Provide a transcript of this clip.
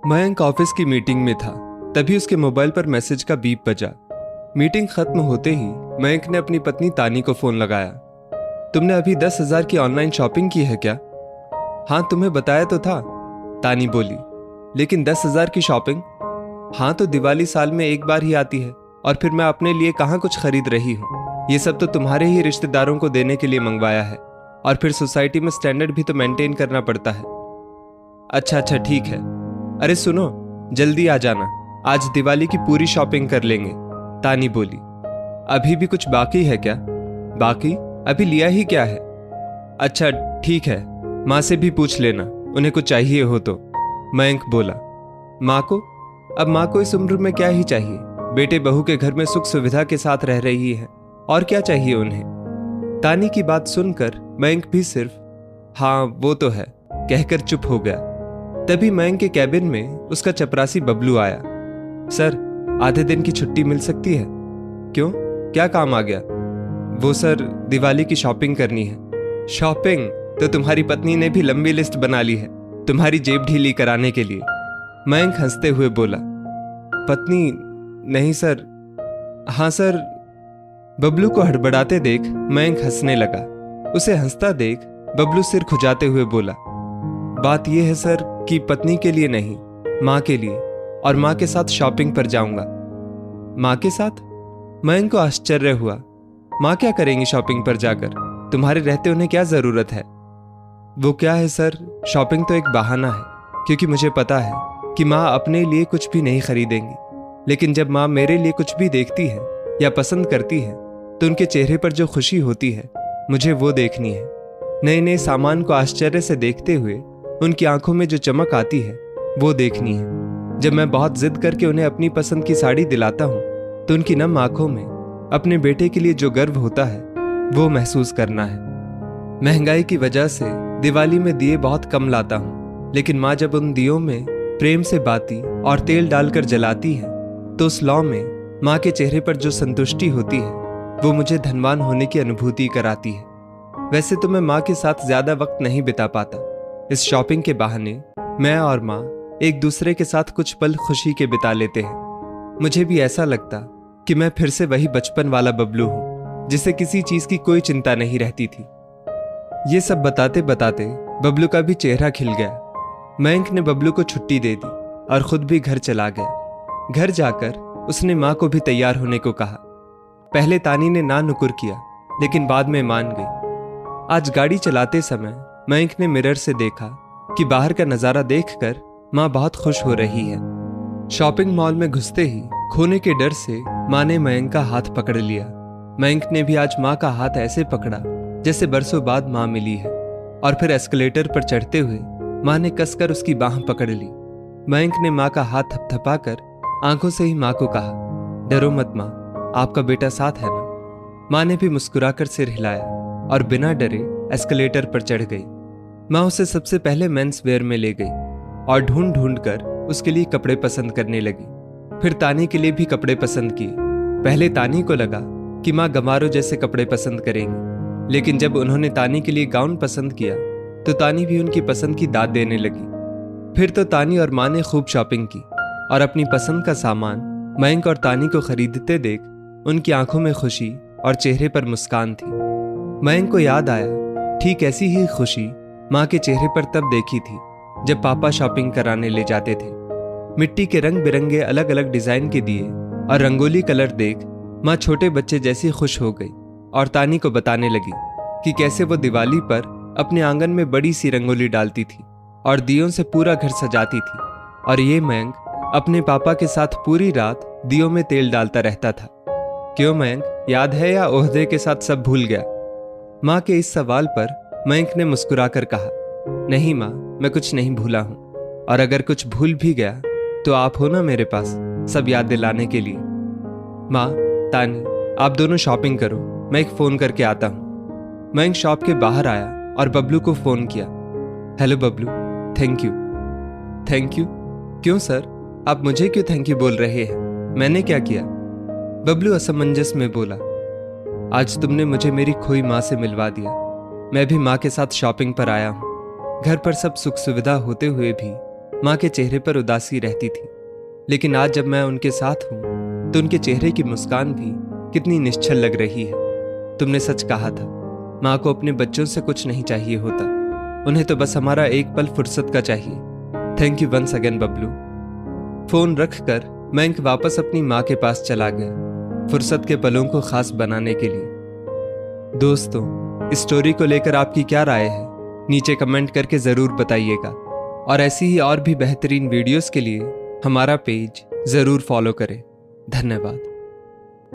Mayank office की meeting में था, तभी उसके मोबाइल पर मैसेज का बीप बजा। मीटिंग खत्म होते ही मयंक ने अपनी पत्नी तानी को फोन लगाया। तुमने अभी 10,000 की ऑनलाइन शॉपिंग की है क्या? हाँ, तुम्हें बताया तो था, तानी बोली। लेकिन 10,000 की शॉपिंग? हाँ, तो दिवाली साल में एक बार ही आती है, और फिर मैं अपने लिए कहाँ कुछ खरीद रही हूँ। ये सब तो तुम्हारे ही रिश्तेदारों को देने के लिए मंगवाया है, और फिर सोसाइटी में स्टैंडर्ड भी तो मेंटेन करना पड़ता है। अच्छा अच्छा, ठीक है। अरे सुनो, जल्दी आ जाना, आज दिवाली की पूरी शॉपिंग कर लेंगे, तानी बोली। अभी भी कुछ बाकी है क्या? बाकी? अभी लिया ही क्या है? अच्छा ठीक है, माँ से भी पूछ लेना, उन्हें कुछ चाहिए हो तो, मयंक बोला। माँ को? अब माँ को इस उम्र में क्या ही चाहिए, बेटे बहू के घर में सुख सुविधा के साथ रह रही है, और क्या चाहिए उन्हें। तानी की बात सुनकर मयंक भी सिर्फ हाँ वो तो है कहकर चुप हो गया। तभी मयंक के कैबिन में उसका चपरासी बबलू आया। सर, आधे दिन की छुट्टी मिल सकती है? क्यों, क्या काम आ गया? वो सर, दिवाली की शॉपिंग करनी है। शॉपिंग? तो तुम्हारी पत्नी ने भी लंबी लिस्ट बना ली है तुम्हारी जेब ढीली कराने के लिए, मयंक हंसते हुए बोला। पत्नी? नहीं सर। हाँ सर। बबलू को हड़बड़ाते देख मयंक हंसने लगा। उसे हंसता देख बबलू सिर खुजाते हुए बोला, बात यह है सर कि पत्नी के लिए नहीं, माँ के लिए, और माँ के साथ शॉपिंग पर जाऊंगा। माँ के साथ? मयंक को आश्चर्य हुआ। माँ क्या करेंगी शॉपिंग पर जाकर? तुम्हारे रहते उन्हें क्या जरूरत है? वो क्या है सर, शॉपिंग तो एक बहाना है, क्योंकि मुझे पता है कि माँ अपने लिए कुछ भी नहीं खरीदेंगी, लेकिन जब माँ मेरे लिए कुछ भी देखती है या पसंद करती है तो उनके चेहरे पर जो खुशी होती है, मुझे वो देखनी है। नए नए सामान को आश्चर्य से देखते हुए उनकी आंखों में जो चमक आती है, वो देखनी है। जब मैं बहुत जिद करके उन्हें अपनी पसंद की साड़ी दिलाता हूँ तो उनकी नम आंखों में अपने बेटे के लिए जो गर्व होता है, वो महसूस करना है। महंगाई की वजह से दिवाली में दिए बहुत कम लाता हूँ, लेकिन माँ जब उन दियों में प्रेम से बाती और तेल डालकर जलाती है तो उस लौ में माँ के चेहरे पर जो संतुष्टि होती है, वो मुझे धनवान होने की अनुभूति कराती है। वैसे तो मैं माँ के साथ ज्यादा वक्त नहीं बिता पाता। इस शॉपिंग के बहाने मैं और माँ एक दूसरे के साथ कुछ पल खुशी के बिता लेते हैं। मुझे भी ऐसा लगता कि मैं फिर से वही बचपन वाला बबलू हूँ, जिसे किसी चीज की कोई चिंता नहीं रहती थी। ये सब बताते बताते बबलू का भी चेहरा खिल गया। मयंक ने बबलू को छुट्टी दे दी और खुद भी घर चला गया। घर जाकर उसने माँ को भी तैयार होने को कहा। पहले तानी ने ना नुकुर किया, लेकिन बाद में मान गई। आज गाड़ी चलाते समय मयंक ने मिरर से देखा कि बाहर का नजारा देखकर माँ बहुत खुश हो रही है। शॉपिंग मॉल में घुसते ही खोने के डर से माँ ने मयंक का हाथ पकड़ लिया। मयंक ने भी आज माँ का हाथ ऐसे पकड़ा जैसे बरसों बाद माँ मिली है, और फिर एस्केलेटर पर चढ़ते हुए माँ ने कसकर उसकी बाह पकड़ ली। मयंक ने माँ का हाथ थपथपाकर आंखों से ही माँ को कहा, डरो मत माँ, आपका बेटा साथ है ना। माँ ने भी मुस्कुराकर सिर हिलाया और बिना डरे एस्केलेटर पर चढ़ गई। माँ उसे सबसे पहले मेंस वेयर में ले गई और ढूंढ ढूंढ कर उसके लिए कपड़े पसंद करने लगी। फिर तानी के लिए भी कपड़े पसंद किए। पहले तानी को लगा कि माँ गंवारों जैसे कपड़े पसंद करेंगी, लेकिन जब उन्होंने तानी के लिए गाउन पसंद किया तो तानी भी उनकी पसंद की दाद देने लगी। फिर तो तानी और माँ ने खूब शॉपिंग की और अपनी पसंद का सामान मयंक और तानी को खरीदते देख उनकी आंखों में खुशी और चेहरे पर मुस्कान थी। मयंक को याद आया, ठीक ऐसी ही खुशी माँ के चेहरे पर तब देखी थी जब पापा शॉपिंग कराने ले जाते थे। मिट्टी के रंग बिरंगे अलग अलग डिजाइन के दिए और रंगोली कलर देख माँ छोटे बच्चे जैसी खुश हो गई और तानी को बताने लगी कि कैसे वो दिवाली पर अपने आंगन में बड़ी सी रंगोली डालती थी और दियों से पूरा घर सजाती थी, और ये मयंक अपने पापा के साथ पूरी रात दियों में तेल डालता रहता था। क्यों मयंक, याद है या ओहदे के साथ सब भूल गया? माँ के इस सवाल पर मयंक ने मुस्कुराकर कहा, नहीं माँ, मैं कुछ नहीं भूला हूं, और अगर कुछ भूल भी गया तो आप हो ना मेरे पास सब याद दिलाने के लिए। माँ, तानी, आप दोनों शॉपिंग करो, मैं एक फोन करके आता हूं। मयंक शॉप के बाहर आया और बबलू को फोन किया। Hello Bablu, thank you. Thank you? क्यों सर, आप मुझे क्यों थैंक यू बोल रहे हैं? मैंने क्या किया? बबलू असमंजस में बोला, आज तुमने मुझे मेरी खोई माँ से मिलवा दिया। मैं भी माँ के साथ शॉपिंग पर आया हूँ। घर पर सब सुख सुविधा होते हुए भी माँ के चेहरे पर उदासी रहती थी, लेकिन आज जब मैं उनके साथ हूँ तो उनके चेहरे की मुस्कान भी कितनी निश्चल लग रही है। तुमने सच कहा था, माँ को अपने बच्चों से कुछ नहीं चाहिए होता, उन्हें तो बस हमारा एक पल फुर्सत का चाहिए। Thank you once again Bablu. Phone रखकर मयंक वापस अपनी माँ के पास चला गया, फुर्सत के पलों को खास बनाने के लिए। दोस्तों, इस स्टोरी को लेकर आपकी क्या राय है, नीचे कमेंट करके जरूर बताइएगा, और ऐसी ही और भी बेहतरीन वीडियोस के लिए हमारा पेज जरूर फॉलो करें। धन्यवाद।